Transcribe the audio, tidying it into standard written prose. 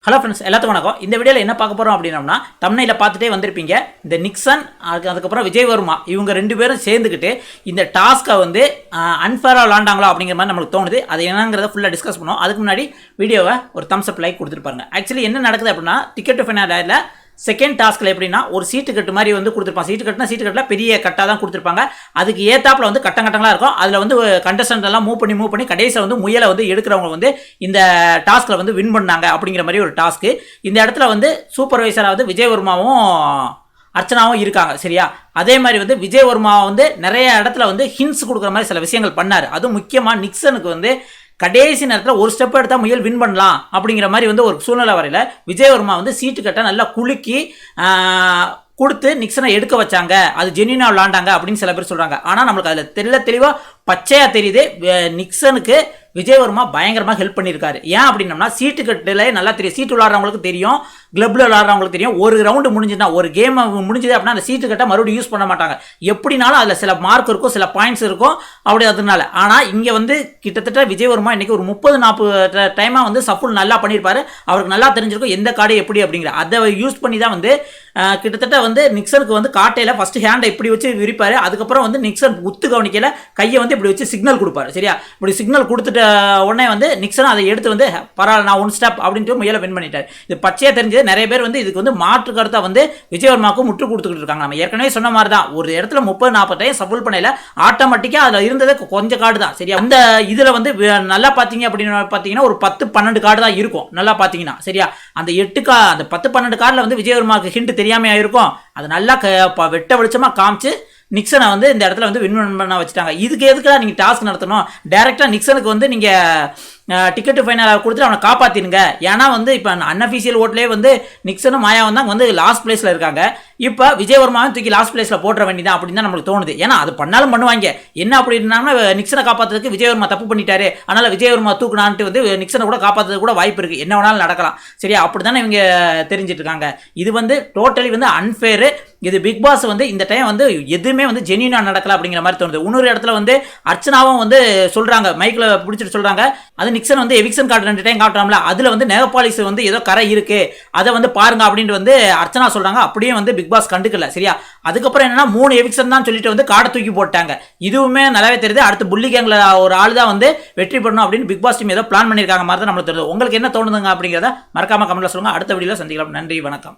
Hello friends, எல்லாத்துக்கும் வணக்கம். இந்த வீடியோவில் என்ன பார்க்க போகிறோம் அப்படின்னோம்னா, தம்ப்நெயில பார்த்துட்டே வந்திருப்பீங்க. இந்த நிக்சன் அதுக்கப்புறம் விஜயவர்மா இவங்க 2 பேரும் சேர்ந்துக்கிட்டு இந்த டாஸ்க்கை வந்து அன்ஃபேராக விளாண்டாங்களோ அப்படிங்கிற மாதிரி நம்மளுக்கு தோணுது. அது என்னங்கிறத ஃபுல்லாக டிஸ்கஸ் பண்ணுவோம். அதுக்கு முன்னாடி வீடியோவை ஒரு தம்ஸ் அப் லைக் கொடுத்துருப்பாங்க. ஆக்சுவலி என்ன நடக்குது அப்படின்னா, டிக்கெட் டு ஃபைனலில் செகண்ட் டாஸ்கில் எப்படின்னா ஒரு சீட்டு கட்டு மாதிரி வந்து கொடுத்துருப்பாங்க. சீட்டு கட்டில் பெரிய கட்டாக தான் கொடுத்துருப்பாங்க. அதுக்கு ஏத்தாப்பில் வந்து கட்டங்களாக இருக்கும். அதில் வந்து கண்டஸ்டன்ட் எல்லாம் மூவ் பண்ணி கடைசியில் வந்து முயலை வந்து எடுக்கிறவங்க வந்து இந்த டாஸ்கில் வந்து வின் பண்ணாங்க அப்படிங்கிற மாதிரி ஒரு டாஸ்க்கு. இந்த இடத்துல வந்து சூப்பர்வைசராக வந்து விஜயவர்மாவும் அர்ச்சனாவும் இருக்காங்க. சரியா? அதே மாதிரி வந்து விஜயவர்மா வந்து நிறைய இடத்துல வந்து ஹிண்ட்ஸ் கொடுக்குற மாதிரி சில விஷயங்கள் பண்ணார். அதுவும் முக்கியமாக நிக்சனுக்கு வந்து கடைசி நேரத்தில் ஒரு ஸ்டெப் எடுத்தால் முயல் வின் பண்ணலாம் அப்படிங்கிற மாதிரி வந்து ஒரு சூழ்நிலை வரையில் விஜயவர்மா வந்து சீட்டு கட்ட நல்லா குலுக்கி கொடுத்து நிக்சனை எடுக்க வச்சாங்க. அது ஜென்யூனாக விளாண்டாங்க அப்படின்னு சில பேர் சொல்கிறாங்க. ஆனால் நம்மளுக்கு அதில் தெளிவாக பச்சையாக தெரியுது, நிக்சனுக்கு விஜயவர்மா பயங்கரமாக ஹெல்ப் பண்ணியிருக்காரு. ஏன் அப்படின்னம்னா, சீட்டு கட்டில் நல்லா தெரியும், சீட்டு விளாட்றவங்களுக்கு தெரியும், கிளப்பில் விளாட்றவங்களுக்கு தெரியும். ஒரு ரவுண்டு முடிஞ்சுன்னா, ஒரு கேம் முடிஞ்சது அப்படின்னா அந்த சீட்டு கட்டை மறுபடியும் யூஸ் பண்ண மாட்டாங்க. எப்படினாலும் அதில் சில மார்க் இருக்கும், சில பாயிண்ட்ஸ் இருக்கும், அப்படி அதனால. ஆனால் இங்கே வந்து கிட்டத்தட்ட விஜயவர்மா இன்றைக்கி ஒரு 30-40 டைமாக வந்து சஃபுல் நல்லா பண்ணியிருப்பாரு. அவருக்கு நல்லா தெரிஞ்சிருக்கும் எந்த கார்டு எப்படி அப்படிங்கிற. அதை யூஸ் பண்ணி தான் வந்து கிட்டத்தட்ட வந்து நிக்சனுக்கு வந்து காட்டையில் ஃபஸ்ட்டு ஹேண்டை இப்படி வச்சு விரிப்பார். அதுக்கப்புறம் வந்து நிக்சன் உத்து கவனிக்கல, கையை வந்து இப்படி வச்சு சிக்னல் கொடுப்பாரு. சரியா? இப்படி சிக்னல் கொடுத்துட்டு உடனே வந்து நிக்சன் அதை எடுத்து வந்து பரவாயில்ல நான் ஒன் ஸ்டெப் அப்படின்ட்டு முயலை வின் பண்ணிட்டார். இது பச்சையாக தெரிஞ்சது. நிறைய பேர் வந்து இதுக்கு வந்து மாற்று கருத்தை வந்து விஜயவர்மாவுக்கு முற்று கொடுத்துக்கிட்டு இருக்காங்க. நம்ம ஏற்கனவே சொன்ன மாதிரி தான், ஒரு இடத்துல 30-40 டைம் சஃபுல் பண்ணல, ஆட்டோமேட்டிக்காக அதில் இருந்தது கொஞ்சம் கார்டு தான். சரியா? அந்த இதில் வந்து நல்லா பார்த்தீங்க அப்படின்னு பார்த்தீங்கன்னா ஒரு 10-12 கார்டு தான் இருக்கும். நல்லா பார்த்தீங்கன்னா சரியா? அந்த 10-12 கார்டில் வந்து விஜயவர்மாவுக்கு ஹிண்ட் தெரியாமையா இருக்கும். அது நல்லா வெட்ட வெளிச்சமாக காமிச்சு நிக்சனை வந்து இந்த இடத்துல வந்து வின் பண்ண வச்சுட்டாங்க. இதுக்கு எதுக்குலாம் நீங்கள் டாஸ்க் நடத்தணும்? டைரெக்டாக நிக்சனுக்கு வந்து நீங்கள் டிக்கெட்டு ஃபைனலாக கொடுத்துட்டு அவனை காப்பாற்றினுங்க. ஏன்னா வந்து இப்போ அன்அஃபீஷியல் ஓட்லேயே வந்து நிக்சனும் மாயாவும் தான் வந்து லாஸ்ட் பிளேஸில் இருக்காங்க. இப்போ விஜயவர்மாவும் தூக்கி லாஸ்ட் பிளேஸில் போட்டுற வேண்டியதான் அப்படின்னு தான் நம்மளுக்கு தோணுது. ஏன்னா அது பண்ணாலும் பண்ணுவாங்க. என்ன அப்படின்னா, நிக்சனை காப்பாற்றுறதுக்கு விஜயவர்மா தப்பு பண்ணிட்டாரு, அதனால் விஜயவர்மா தூக்குனான்ட்டு வந்து நிக்சனை கூட காப்பாற்றுறது கூட வாய்ப்பு இருக்குது. என்ன வேணாலும் நடக்கலாம். சரியா? அப்படி தானே இவங்க தெரிஞ்சிட்டு இருக்காங்க. இது வந்து டோட்டலி வந்து அன்ஃபேரு. இது பிக் பாஸ் வந்து இந்த டைம் வந்து எதுவுமே வந்து ஜென்யூனாக நடக்கல அப்படிங்கிற மாதிரி தோணுது. இன்னொரு இடத்துல வந்து அர்ச்சனாவும் வந்து சொல்கிறாங்க, மைக்கில் பிடிச்சிட்டு சொல்கிறாங்க, அது நிக்சன் வந்து எவிக்ஷன் கார்டு 2 டைம் காட்டுறாங்களா, அதில் வந்து நெகபாலிஸ் வந்து ஏதோ கரை இருக்குது, அதை வந்து பாருங்க அப்படின்ட்டு வந்து அர்ச்சனா சொல்கிறாங்க. அப்படியே வந்து பிக் பாஸ் கண்டுக்கல. சரியா? அதுக்கப்புறம் என்னன்னா 3 எவிக்ஷன் தான் சொல்லிட்டு வந்து கார்டை தூக்கி போட்டாங்க. இதுவுமே நல்லாவே தெரியுது. அடுத்து புள்ளி கேங்கில் ஒரு ஆள் தான் வந்து வெற்றி பண்ணணும் அப்படின்னு பிக் பாஸ் டீம் ஏதோ பிளான் பண்ணியிருக்காங்க மாதிரி தான் நம்மளுக்கு தெரியுது. உங்களுக்கு என்ன தோணுதுங்க அப்படிங்கிறத மறக்காம கமெண்ட்ல சொல்லுங்கள். அடுத்த வீடியோவில் சந்திக்கலாம். நன்றி, வணக்கம்.